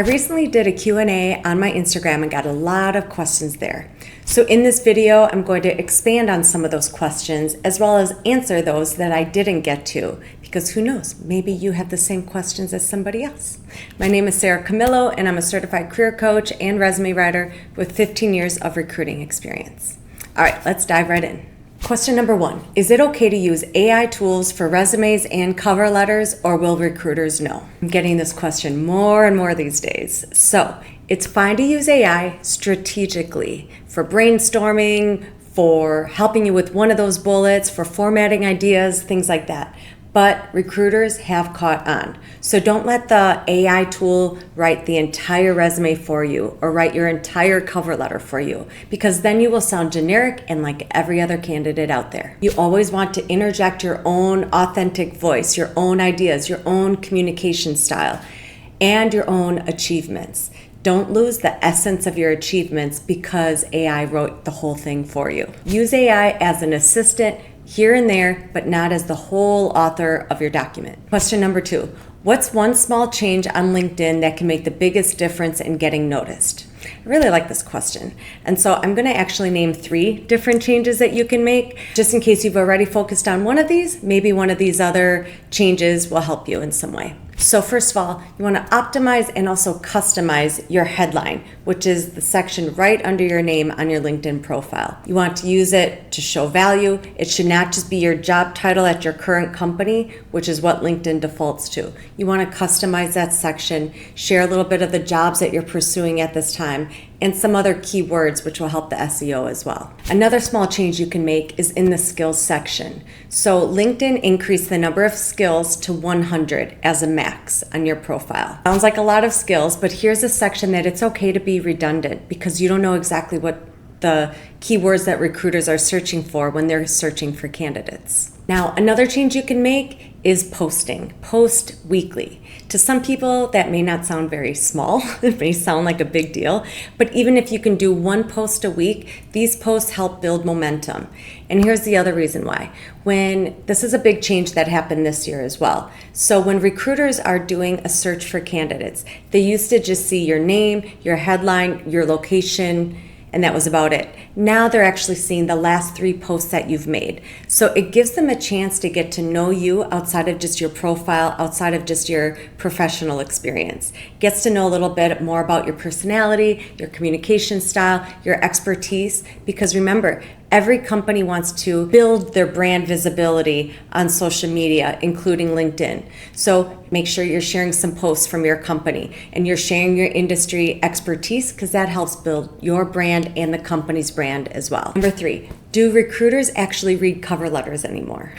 I recently did a Q&A on my Instagram and got a lot of questions there. So in this video, I'm going to expand on some of those questions as well as answer those that I didn't get to, because who knows, maybe you have the same questions as somebody else. My name is Sara Camilo, and I'm a certified career coach and resume writer with 15 years of recruiting experience. All right, let's dive right in. Question number 1, is it okay to use AI tools for resumes and cover letters, or will recruiters know? I'm getting this question more and more these days. So it's fine to use AI strategically for brainstorming, for helping you with one of those bullets, for formatting ideas, things like that. But recruiters have caught on. So don't let the AI tool write the entire resume for you or write your entire cover letter for you, because then you will sound generic and like every other candidate out there. You always want to interject your own authentic voice, your own ideas, your own communication style, and your own achievements. Don't lose the essence of your achievements because AI wrote the whole thing for you. Use AI as an assistant here and there, but not as the whole author of your document. Question number 2, what's one small change on LinkedIn that can make the biggest difference in getting noticed? I really like this question. And so I'm gonna actually name 3 different changes that you can make. Just in case you've already focused on one of these, maybe one of these other changes will help you in some way. So first of all, you want to optimize and also customize your headline, which is the section right under your name on your LinkedIn profile. You want to use it to show value. It should not just be your job title at your current company, which is what LinkedIn defaults to. You want to customize that section, share a little bit of the jobs that you're pursuing at this time, and some other keywords which will help the SEO as well. Another small change you can make is in the skills section. So LinkedIn increased the number of skills to 100 as a max on your profile. Sounds like a lot of skills, but here's a section that it's okay to be redundant because you don't know exactly what the keywords that recruiters are searching for when they're searching for candidates. Now, another change you can make is posting. Post weekly. To some people, that may not sound very small. It may sound like a big deal. But even if you can do 1 post a week, these posts help build momentum. And here's the other reason why. This is a big change that happened this year as well. So when recruiters are doing a search for candidates, they used to just see your name, your headline, your location, and that was about it. Now they're actually seeing the last 3 posts that you've made. So it gives them a chance to get to know you outside of just your profile, outside of just your professional experience. Gets to know a little bit more about your personality, your communication style, your expertise, because remember, every company wants to build their brand visibility on social media, including LinkedIn. So make sure you're sharing some posts from your company and you're sharing your industry expertise, because that helps build your brand and the company's brand as well. Number 3, do recruiters actually read cover letters anymore?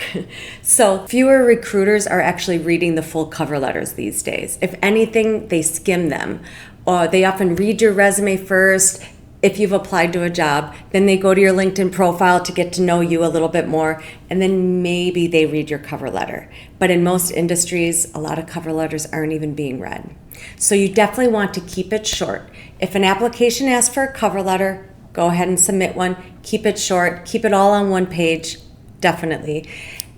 So fewer recruiters are actually reading the full cover letters these days. If anything, they skim them. Or they often read your resume first. If you've applied to a job, then they go to your LinkedIn profile to get to know you a little bit more, and then maybe they read your cover letter. But in most industries, a lot of cover letters aren't even being read. So you definitely want to keep it short. If an application asks for a cover letter, go ahead and submit one. Keep it short, keep it all on 1 page, definitely.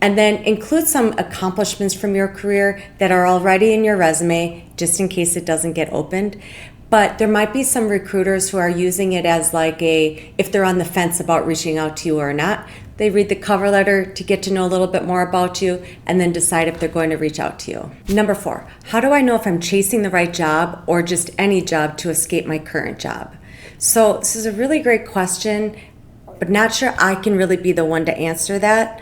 And then include some accomplishments from your career that are already in your resume, just in case it doesn't get opened. But there might be some recruiters who are using it as if they're on the fence about reaching out to you or not, they read the cover letter to get to know a little bit more about you and then decide if they're going to reach out to you. Number 4, how do I know if I'm chasing the right job or just any job to escape my current job? So this is a really great question, but not sure I can really be the one to answer that.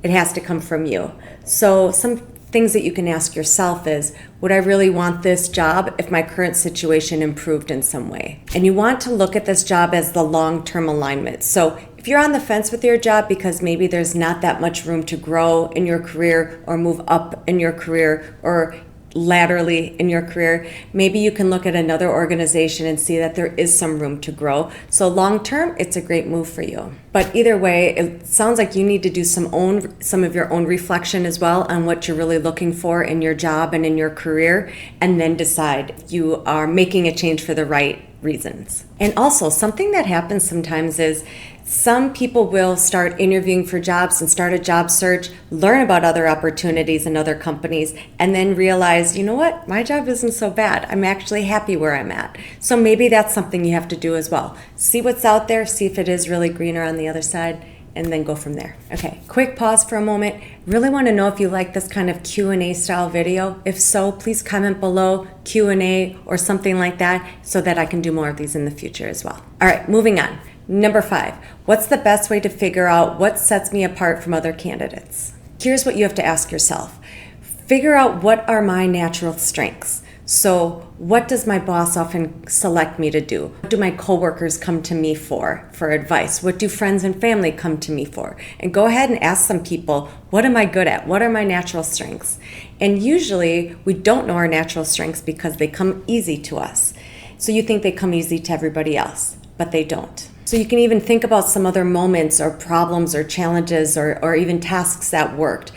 It has to come from you. So some things that you can ask yourself is, would I really want this job if my current situation improved in some way? And you want to look at this job as the long-term alignment. So if you're on the fence with your job because maybe there's not that much room to grow in your career or move up in your career or laterally in your career, maybe you can look at another organization and see that there is some room to grow. So long term, it's a great move for you. But either way, it sounds like you need to do some of your own reflection as well on what you're really looking for in your job and in your career, and then decide if you are making a change for the right reasons. And also, something that happens sometimes is some people will start interviewing for jobs and start a job search, learn about other opportunities in other companies, and then realize, you know what, my job isn't so bad. I'm actually happy where I'm at. So maybe that's something you have to do as well. See what's out there, see if it is really greener on the other side, and then go from there. Okay, quick pause for a moment. Really want to know if you like this kind of Q&A style video. If so, please comment below Q&A or something like that so that I can do more of these in the future as well. All right, moving on. Number 5, what's the best way to figure out what sets me apart from other candidates? Here's what you have to ask yourself. Figure out what are my natural strengths. So what does my boss often select me to do? What do my coworkers come to me for advice? What do friends and family come to me for? And go ahead and ask some people, what am I good at? What are my natural strengths? And usually we don't know our natural strengths because they come easy to us. So you think they come easy to everybody else, but they don't. So you can even think about some other moments or problems or challenges or even tasks that worked.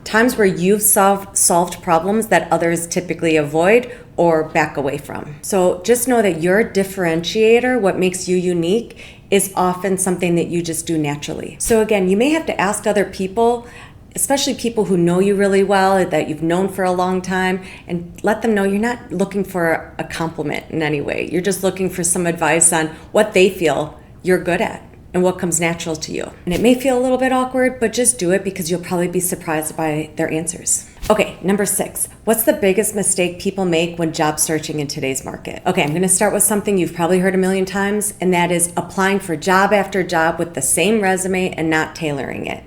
Times where you've solved problems that others typically avoid or back away from. So just know that your differentiator, what makes you unique, is often something that you just do naturally. So again, you may have to ask other people, especially people who know you really well, that you've known for a long time, and let them know you're not looking for a compliment in any way. You're just looking for some advice on what they feel you're good at and what comes natural to you. And it may feel a little bit awkward, but just do it because you'll probably be surprised by their answers. Okay, number 6, what's the biggest mistake people make when job searching in today's market? Okay, I'm gonna start with something you've probably heard a million times, and that is applying for job after job with the same resume and not tailoring it.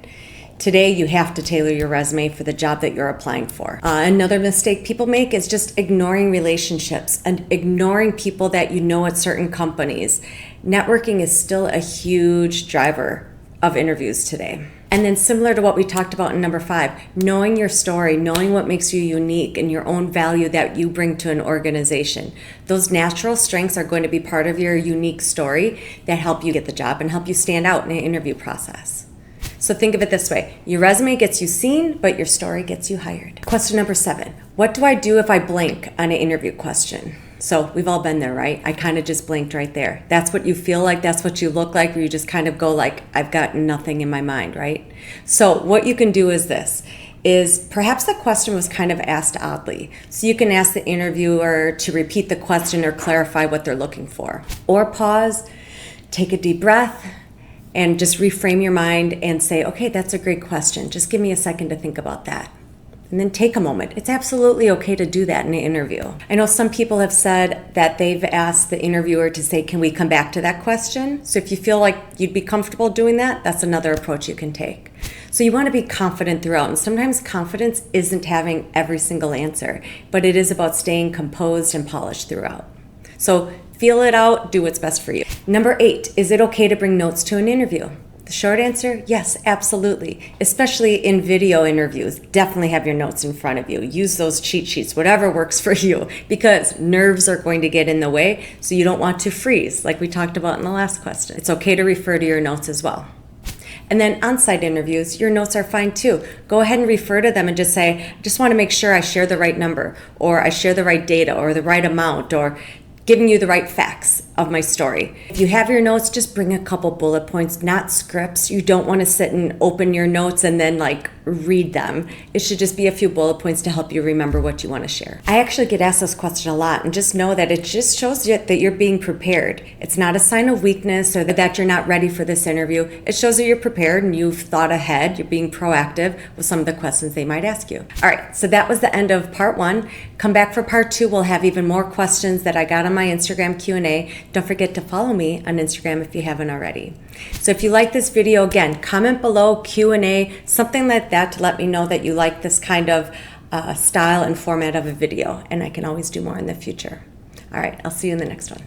Today, you have to tailor your resume for the job that you're applying for. Another mistake people make is just ignoring relationships and ignoring people that you know at certain companies. Networking is still a huge driver of interviews today. And then similar to what we talked about in number 5, knowing your story, knowing what makes you unique and your own value that you bring to an organization. Those natural strengths are going to be part of your unique story that help you get the job and help you stand out in an interview process. So think of it this way. Your resume gets you seen, but your story gets you hired. Question number 7. What do I do if I blank on an interview question? So we've all been there, right? I kind of just blinked right there. That's what you feel like, that's what you look like, where you just kind of go like, I've got nothing in my mind, right? So what you can do is this, is perhaps the question was kind of asked oddly. So you can ask the interviewer to repeat the question or clarify what they're looking for. Or pause, take a deep breath, and just reframe your mind and say, okay, that's a great question. Just give me a second to think about that. And then take a moment. It's absolutely okay to do that in an interview. I know some people have said that they've asked the interviewer to say, can we come back to that question? So if you feel like you'd be comfortable doing that, that's another approach you can take. So you want to be confident throughout. And sometimes confidence isn't having every single answer, but it is about staying composed and polished throughout. So feel it out, do what's best for you. Number 8, is it okay to bring notes to an interview? The short answer, yes, absolutely. Especially in video interviews, definitely have your notes in front of you. Use those cheat sheets, whatever works for you, because nerves are going to get in the way, so you don't want to freeze, like we talked about in the last question. It's okay to refer to your notes as well. And then on-site interviews, your notes are fine too. Go ahead and refer to them and just say, I just want to make sure I share the right number, or I share the right data, or the right amount, or giving you the right facts of my story. If you have your notes, just bring a couple bullet points, not scripts. You don't want to sit and open your notes and then read them. It should just be a few bullet points to help you remember what you want to share. I actually get asked this question a lot, and just know that it just shows you that you're being prepared. It's not a sign of weakness or that you're not ready for this interview. It shows that you're prepared and you've thought ahead. You're being proactive with some of the questions they might ask you. All right, so that was the end of part 1. Come back for part 2. We'll have even more questions that I got on my Instagram Q&A. Don't forget to follow me on Instagram if you haven't already. So if you like this video, again, comment below, Q&A, something like that to let me know that you like this kind of style and format of a video, and I can always do more in the future. All right, I'll see you in the next one.